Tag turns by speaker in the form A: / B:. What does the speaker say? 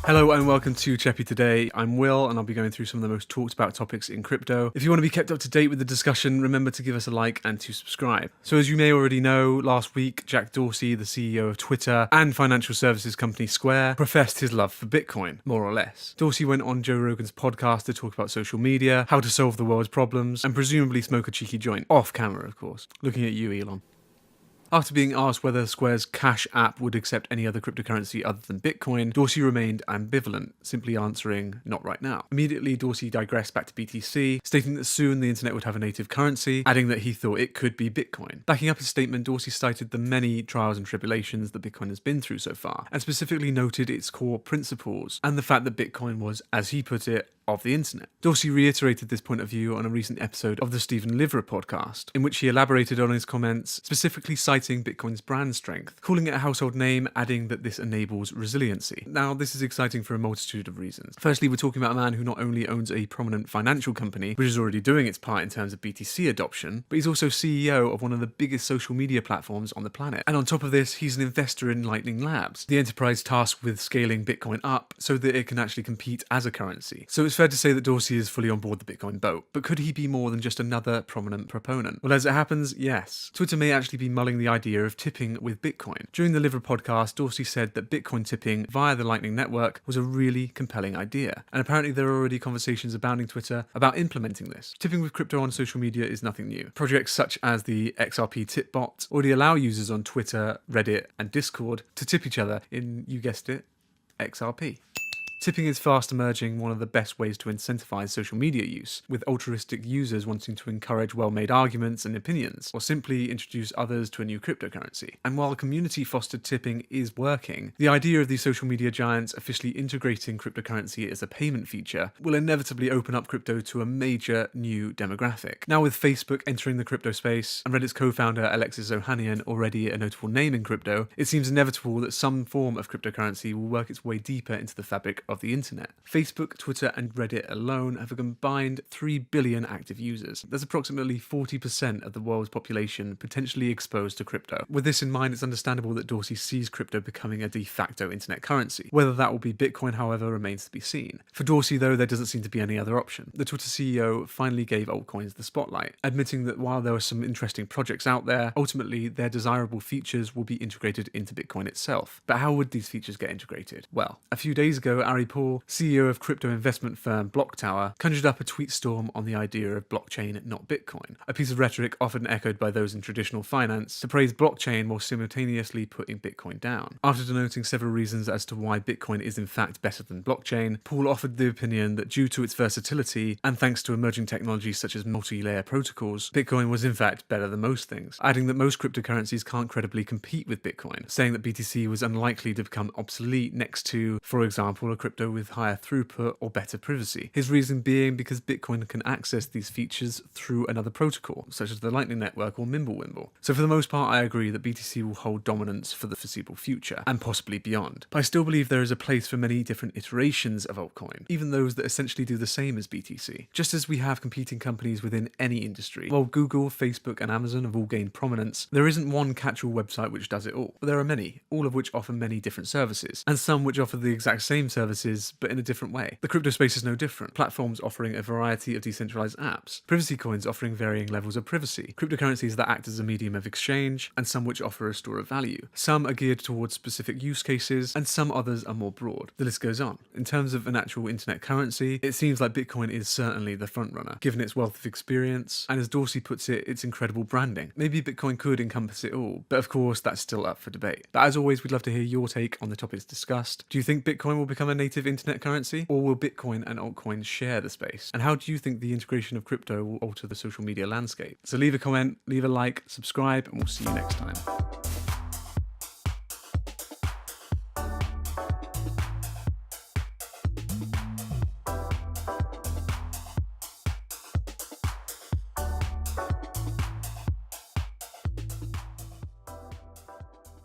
A: Hello and welcome to Cheppy Today. I'm Will and I'll be going through some of the most talked about topics in crypto. If you want to be kept up to date with the discussion, remember to give us a like and to subscribe. So as you may already know, last week Jack Dorsey, the CEO of Twitter and financial services company Square, professed his love for Bitcoin, more or less. Dorsey went on Joe Rogan's podcast to talk about social media, how to solve the world's problems, and presumably smoke a cheeky joint. Off camera, of course. Looking at you, Elon. After being asked whether Square's Cash app would accept any other cryptocurrency other than Bitcoin, Dorsey remained ambivalent, simply answering, not right now. Immediately, Dorsey digressed back to BTC, stating that soon the internet would have a native currency, adding that he thought it could be Bitcoin. Backing up his statement, Dorsey cited the many trials and tribulations that Bitcoin has been through so far, and specifically noted its core principles, and the fact that Bitcoin was, as he put it, of the internet. Dorsey reiterated this point of view on a recent episode of the Stephen Liverer podcast, in which he elaborated on his comments, specifically citing Bitcoin's brand strength, calling it a household name, adding that this enables resiliency. Now, this is exciting for a multitude of reasons. Firstly, we're talking about a man who not only owns a prominent financial company, which is already doing its part in terms of BTC adoption, but he's also CEO of one of the biggest social media platforms on the planet. And on top of this, he's an investor in Lightning Labs, the enterprise tasked with scaling Bitcoin up so that it can actually compete as a currency. So it's fair to say that Dorsey is fully on board the Bitcoin boat, but could he be more than just another prominent proponent? Well, as it happens, yes. Twitter may actually be mulling the idea of tipping with Bitcoin. During the Liverer podcast, Dorsey said that Bitcoin tipping via the Lightning Network was a really compelling idea, and apparently there are already conversations abounding Twitter about implementing this. Tipping with crypto on social media is nothing new. Projects such as the XRP tip bot already allow users on Twitter, Reddit, and Discord to tip each other in, you guessed it, XRP. Tipping is fast emerging one of the best ways to incentivize social media use, with altruistic users wanting to encourage well-made arguments and opinions, or simply introduce others to a new cryptocurrency. And while community-fostered tipping is working, the idea of these social media giants officially integrating cryptocurrency as a payment feature will inevitably open up crypto to a major new demographic. Now with Facebook entering the crypto space, and Reddit's co-founder Alexis Ohanian already a notable name in crypto, it seems inevitable that some form of cryptocurrency will work its way deeper into the fabric of the internet. Facebook, Twitter, and Reddit alone have a combined 3 billion active users. There's approximately 40% of the world's population potentially exposed to crypto. With this in mind, it's understandable that Dorsey sees crypto becoming a de facto internet currency. Whether that will be Bitcoin, however, remains to be seen. For Dorsey, though, there doesn't seem to be any other option. The Twitter CEO finally gave altcoins the spotlight, admitting that while there are some interesting projects out there, ultimately their desirable features will be integrated into Bitcoin itself. But how would these features get integrated? Well, a few days ago, Ari Paul, CEO of crypto investment firm BlockTower, conjured up a tweet storm on the idea of blockchain, not Bitcoin, a piece of rhetoric often echoed by those in traditional finance to praise blockchain while simultaneously putting Bitcoin down. After denoting several reasons as to why Bitcoin is in fact better than blockchain, Paul offered the opinion that due to its versatility and thanks to emerging technologies such as multi-layer protocols, Bitcoin was in fact better than most things, adding that most cryptocurrencies can't credibly compete with Bitcoin, saying that BTC was unlikely to become obsolete next to, for example, a crypto with higher throughput or better privacy. His reason being because Bitcoin can access these features through another protocol, such as the Lightning Network or Mimblewimble. So for the most part, I agree that BTC will hold dominance for the foreseeable future, and possibly beyond. But I still believe there is a place for many different iterations of altcoin, even those that essentially do the same as BTC. Just as we have competing companies within any industry, while Google, Facebook, and Amazon have all gained prominence, there isn't one catch-all website which does it all. But there are many, all of which offer many different services, and some which offer the exact same services, but in a different way. The crypto space is no different. Platforms offering a variety of decentralized apps, privacy coins offering varying levels of privacy, cryptocurrencies that act as a medium of exchange, and some which offer a store of value. Some are geared towards specific use cases, and some others are more broad. The list goes on. In terms of an actual internet currency, it seems like Bitcoin is certainly the frontrunner, given its wealth of experience, and as Dorsey puts it, its incredible branding. Maybe Bitcoin could encompass it all, but of course that's still up for debate. But as always, we'd love to hear your take on the topics discussed. Do you think Bitcoin will become a native internet currency, or will Bitcoin and altcoins share the space? And how do you think the integration of crypto will alter the social media landscape? So leave a comment, leave a like, subscribe, and we'll see you next time.